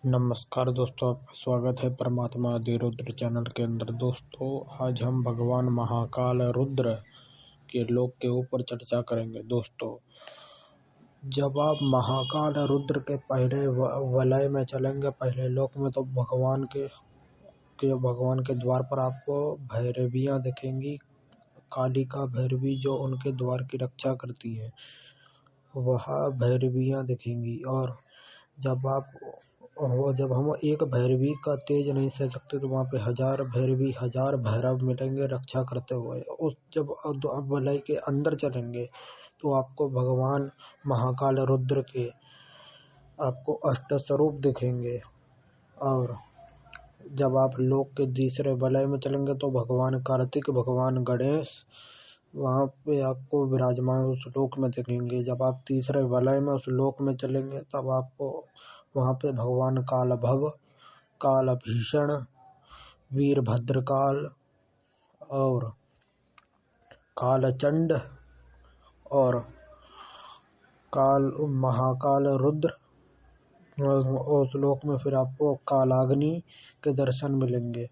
नमस्कार दोस्तों, आपका स्वागत है परमात्मा अधिरुद्र चैनल के अंदर। दोस्तों, आज हम भगवान महाकाल रुद्र के लोक के ऊपर चर्चा करेंगे। दोस्तों, जब आप महाकाल रुद्र के पहले वलय में चलेंगे, पहले लोक में, तो भगवान के द्वार पर आपको भैरवियाँ दिखेंगी। कालिका भैरवी जो उनके द्वार की रक्षा करती है, वह भैरवियाँ दिखेंगी। और जब हम एक भैरवी का तेज नहीं सह सकते, तो वहाँ पे 1000 भैरवी, 1000 भैरव मिलेंगे रक्षा करते हुए। जब वलय के अंदर चलेंगे, तो आपको भगवान महाकाल रुद्र के आपको अष्ट स्वरूप दिखेंगे। और जब आप लोक के तीसरे वलय में चलेंगे, तो भगवान कार्तिक, भगवान गणेश वहाँ पे आपको विराजमान उस लोक में दिखेंगे। जब आप तीसरे वलय में उस लोक में चलेंगे, तब आपको वहाँ पे भगवान कालभव, कालभीषण, वीरभद्रकाल और कालचंड और महाकाल रुद्र, उस लोक में फिर आपको कालाग्नि के दर्शन मिलेंगे।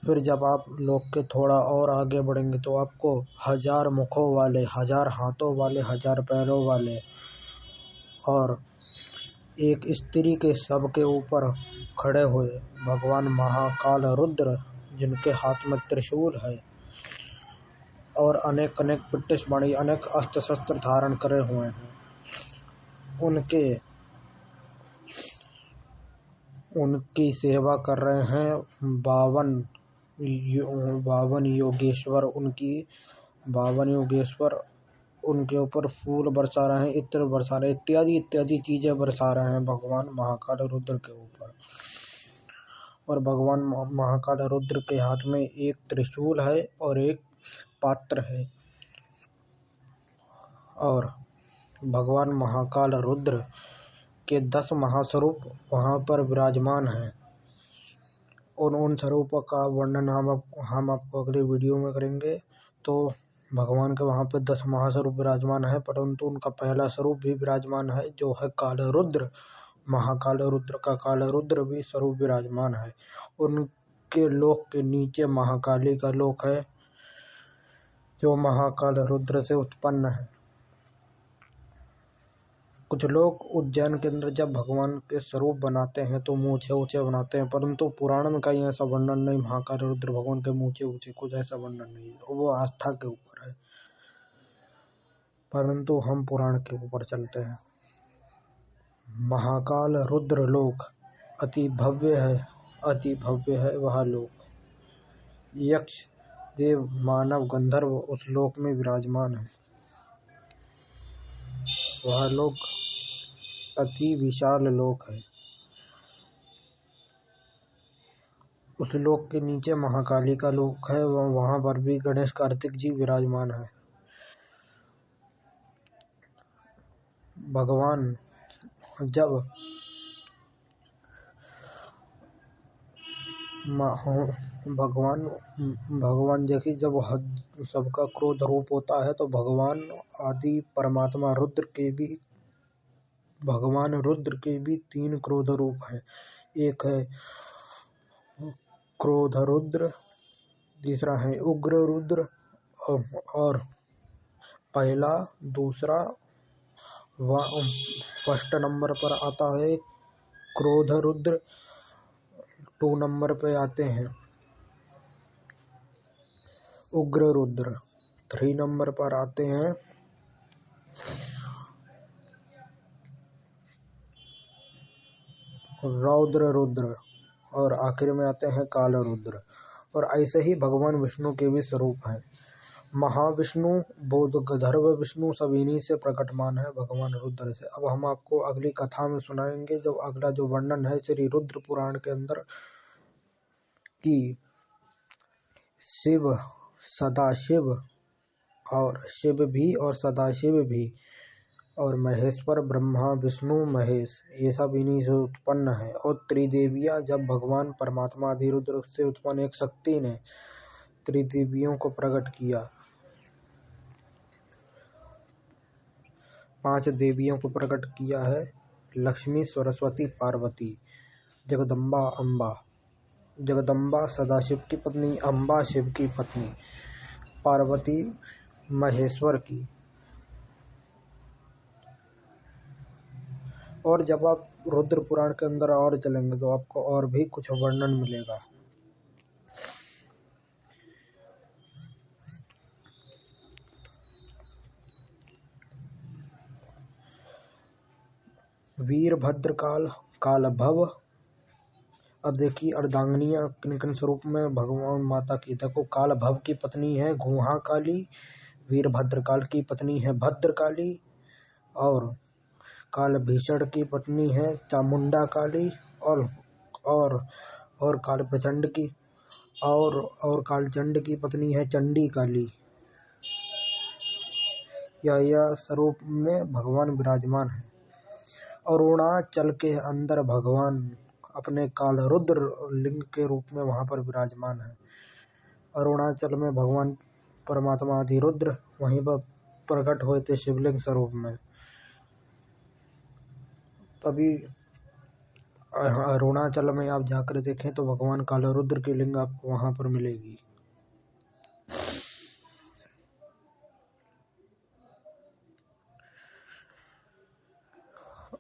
फिर जब आप लोक के थोड़ा और आगे बढ़ेंगे, तो आपको 1000 मुखों वाले, 1000 हाथों वाले, 1000 पैरों वाले और एक स्त्री के शव के ऊपर खड़े हुए भगवान महाकाल रुद्र, जिनके हाथ में त्रिशूल है और अनेक अनेक पिट्टिशमणि, अनेक अस्त्र शस्त्र धारण करे हुए हैं, उनकी सेवा कर रहे हैं 52 योगेश्वर। 52 योगेश्वर उनके ऊपर फूल बरसा रहे हैं, इत्र बरसा रहे, इत्यादि इत्यादि चीजें बरसा रहे हैं भगवान महाकाल रुद्र के ऊपर। और भगवान महाकाल रुद्र के हाथ में एक त्रिशूल है और एक पात्र है। और भगवान महाकाल रुद्र के 10 महास्वरूप वहाँ पर विराजमान हैं। उन स्वरूपों का वर्णन हम आपको अगले वीडियो में करेंगे। तो भगवान के वहाँ पे 10 महास्वरूप विराजमान है, परंतु उनका पहला स्वरूप भी विराजमान है, जो है काल रुद्र। महाकाल रुद्र का काल रुद्र भी स्वरूप विराजमान है। उनके लोक के नीचे महाकाली का लोक है, जो महाकाल रुद्र से उत्पन्न है। कुछ लोग उज्जैन के अंदर जब भगवान के स्वरूप बनाते हैं, तो मूछे ऊंचे बनाते हैं, परंतु पुराण में कहीं ऐसा वर्णन नहीं। महाकाल रुद्र भगवान के मूछे ऊंचे, कुछ ऐसा वर्णन नहीं है, वो आस्था के ऊपर है। परंतु हम पुराण के ऊपर चलते हैं। महाकाल रुद्र लोक अति भव्य है, अति भव्य है वह लोक। यक्ष, देव, मानव, गंधर्व उस लोक में विराजमान है। वह लोक अति विशाल लोक है। उस लोक के नीचे महाकाली का लोक है, वहाँ पर भी गणेश कार्तिक जी विराजमान है। भगवान देखिए, जब सबका क्रोध रूप होता है, तो भगवान आदि परमात्मा भगवान रुद्र के भी 3 क्रोध रूप हैं। एक है क्रोध रुद्र, तीसरा है उग्र रुद्र, और पहला, दूसरा, फर्स्ट नंबर पर आता है क्रोध रुद्र, 2 नंबर पे आते हैं उग्र रुद्र, 3 नंबर पर आते हैं रौद्र रुद्र, और आखिर में आते हैं काल रुद्र। और ऐसे ही भगवान विष्णु के भी स्वरूप हैं। महाविष्णु, बोधगंधर्व विष्णु सब इन्हीं से प्रकटमान है, भगवान रुद्र से। अब हम आपको अगली कथा में सुनाएंगे, जब अगला जो वर्णन है श्री रुद्र पुराण के अंदर, कि शिव, सदाशिव और शिव भी और सदाशिव भी और महेश्वर, ब्रह्मा, विष्णु, महेश, ये सब इन्हीं से उत्पन्न है। और त्रिदेवियां, जब भगवान परमात्मा अधिरुद्र से उत्पन्न एक शक्ति ने त्रिदेवियों को प्रकट किया, 5 देवियों को प्रकट किया है, लक्ष्मी सरस्वती पार्वती, जगदम्बा अम्बा। जगदम्बा सदाशिव की पत्नी, अम्बा शिव की पत्नी, पार्वती महेश्वर की। और जब आप रुद्र पुराण के अंदर और चलेंगे तो आपको और भी कुछ वर्णन मिलेगा। वीरभद्र काल, काल भव। अब देखिए अर्धांगिनियां किन किन स्वरूप में भगवान माता की। देखो, काल भव की पत्नी है गुहा काली, वीरभद्र काल की पत्नी है भद्र काली, और काल भीषण की पत्नी है चामुंडा काली, और और काल प्रचंड की और कालचंड की पत्नी है चंडी काली। यह स्वरूप में भगवान विराजमान है। अरुणाचल के अंदर भगवान अपने काल रुद्र लिंग के रूप में वहां पर विराजमान है। अरुणाचल में भगवान परमात्मा आदि रुद्र वहीं पर प्रकट हुए थे शिवलिंग स्वरूप में। तभी अरुणाचल में आप जाकर देखें तो भगवान काल रुद्र की लिंग आपको वहां पर मिलेगी।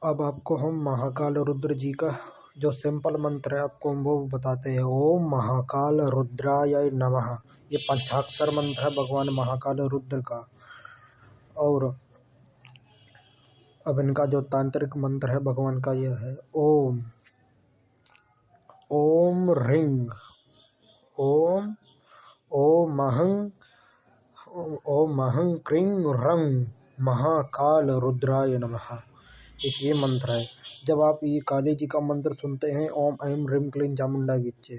अब आपको हम महाकाल रुद्र जी का जो सिंपल मंत्र है आपको वो बताते हैं। ओम महाकाल रुद्राय नमः। ये पंचाक्षर मंत्र है भगवान महाकाल रुद्र का। और अब इनका जो तांत्रिक मंत्र है भगवान का यह है ओम ओम रिंग ओम ओम महं क्रीं रंग महाकाल रुद्राय नमः। एक ये मंत्र है। जब आप ये काली जी का मंत्र सुनते हैं ओम ऐं ह्रीं क्लीं चामुंडा विच्चे,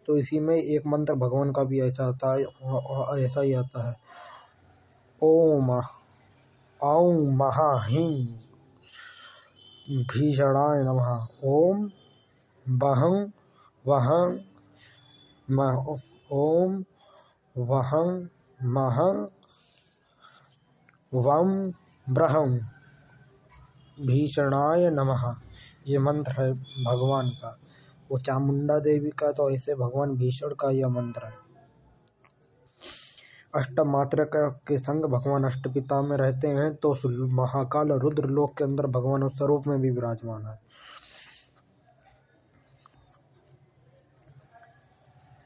तो इसी में एक मंत्र भगवान का भी ऐसा आता है, ऐसा ही आता है। ओम औं महाहिं भीषणाय नमः। ओम वहं वहं ओम वहं महं वं ब्रहं भीषणाय नमः। ये मंत्र है भगवान का। वो चामुंडा देवी का तो ऐसे भगवान भीषण का यह मंत्र है। अष्टमात्र के संग भगवान अष्टपिता में रहते हैं तो महाकाल रुद्र लोक के अंदर भगवान उस स्वरूप में भी विराजमान है।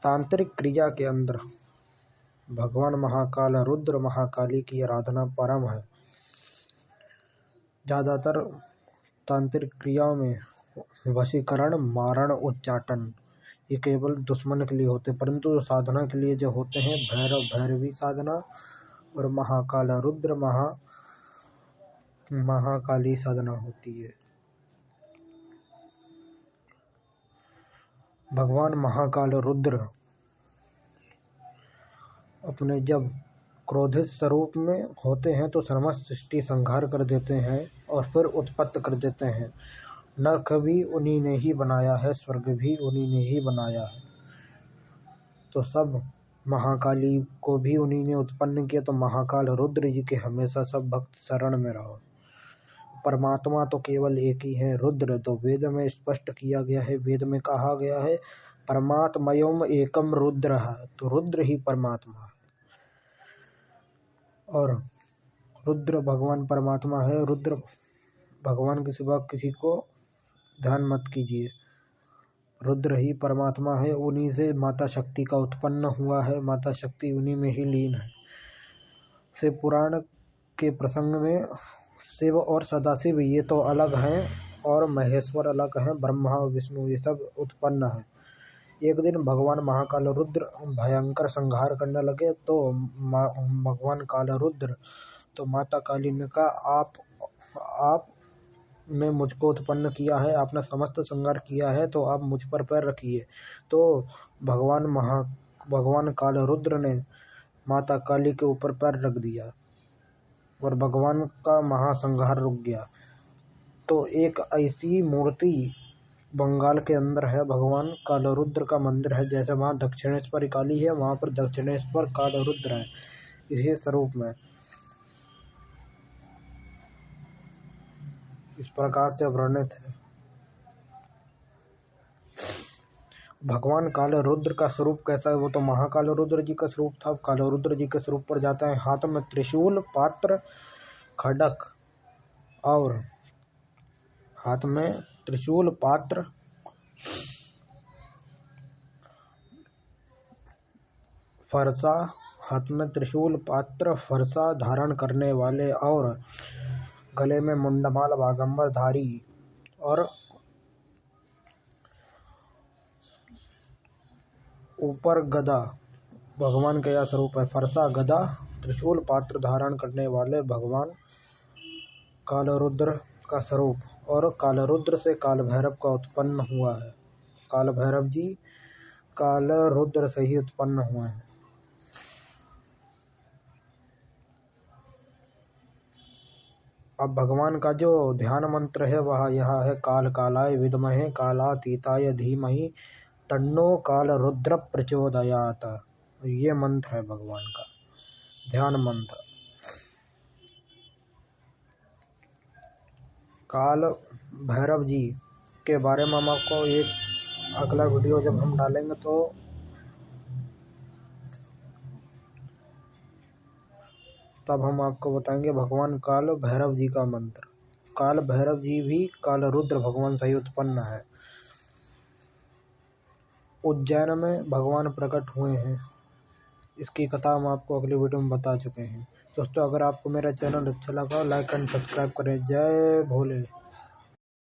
तांत्रिक क्रिया के अंदर भगवान महाकाल रुद्र महाकाली की आराधना परम है। ज्यादातर तांत्रिक क्रियाओं में वशीकरण, मारण, उच्चाटन ये केवल दुश्मन के लिए होते, परंतु जो साधना के लिए जो होते हैं भैरव भैरवी साधना और महाकाल रुद्र महाकाली साधना होती है। भगवान महाकाल रुद्र अपने जब क्रोधित स्वरूप में होते हैं तो समस्त सृष्टि संहार कर देते हैं और फिर उत्पत्त कर देते हैं। नरक भी उन्हीं ने ही बनाया है, स्वर्ग भी उन्हीं ने ही बनाया है। तो सब महाकाली को भी उन्हीं ने उत्पन्न किया। तो महाकाल रुद्र जी के हमेशा सब भक्त शरण में रहो। परमात्मा तो केवल एक ही है रुद्र, तो वेद में स्पष्ट किया गया है। वेद में कहा गया है परमात्मयम् एकम रुद्र, तो रुद्र ही परमात्मा है। और रुद्र भगवान परमात्मा है। रुद्र भगवान के सिवा किसी को ध्यान मत कीजिए। रुद्र ही परमात्मा है। उन्हीं से माता शक्ति का उत्पन्न हुआ है। माता शक्ति उन्हीं में ही लीन है। शिव पुराण के प्रसंग में शिव और सदाशिव ये तो अलग हैं और महेश्वर अलग हैं। ब्रह्मा और विष्णु ये सब उत्पन्न है। एक दिन भगवान महाकाल रुद्र भयंकर संहार करने लगे तो भगवान काल रुद्र तो माता काली ने कहा आप ने मुझको उत्पन्न किया है, आपने समस्त संहार किया है, तो आप मुझ पर पैर रखिए। तो भगवान काल रुद्र ने माता काली के ऊपर पैर रख दिया और भगवान का महासंहार रुक गया। तो एक ऐसी मूर्ति बंगाल के अंदर है, भगवान काल रुद्र का मंदिर है। जैसे वहाँ दक्षिणेश्वर काली है, वहाँ पर दक्षिणेश्वर काल रुद्र है इसी स्वरूप में। इस प्रकार से वर्णित है। भगवान काल रुद्र का स्वरूप कैसा है? वो तो महाकाल रुद्र जी का स्वरूप था। काल रुद्र जी के स्वरूप पर जाता है। हाथ में त्रिशूल, पात्र, खड्ग और हाथ में त्रिशूल, पात्र, फरसा, हाथ में त्रिशूल, पात्र, फरसा धारण करने वाले और गले में मुंडमाल बागंबर धारी और ऊपर गदा। भगवान का यह स्वरूप है। फरसा, गदा, त्रिशूल, पात्र धारण करने वाले भगवान कालरुद्र का स्वरूप। और कालरुद्र से काल भैरव का उत्पन्न हुआ है। काल भैरव जी कालरुद्र से ही उत्पन्न हुए हैं। अब भगवान का जो ध्यान मंत्र है वह यह है, काल कालाय विद्महे कालातीताय धीमहि तन्नो काल रुद्र प्रचोदयात। ये मंत्र है भगवान का ध्यान मंत्र। काल भैरव जी के बारे में हम आपको एक अगला वीडियो जब हम डालेंगे तो तब हम आपको बताएंगे भगवान काल भैरव जी का मंत्र। काल भैरव जी भी काल रुद्र भगवान से ही उत्पन्न है। उज्जैन में भगवान प्रकट हुए हैं। इसकी कथा हम आपको अगली वीडियो में बता चुके हैं। दोस्तों, अगर आपको मेरा चैनल अच्छा लगा लाइक एंड सब्सक्राइब करें। जय भोले।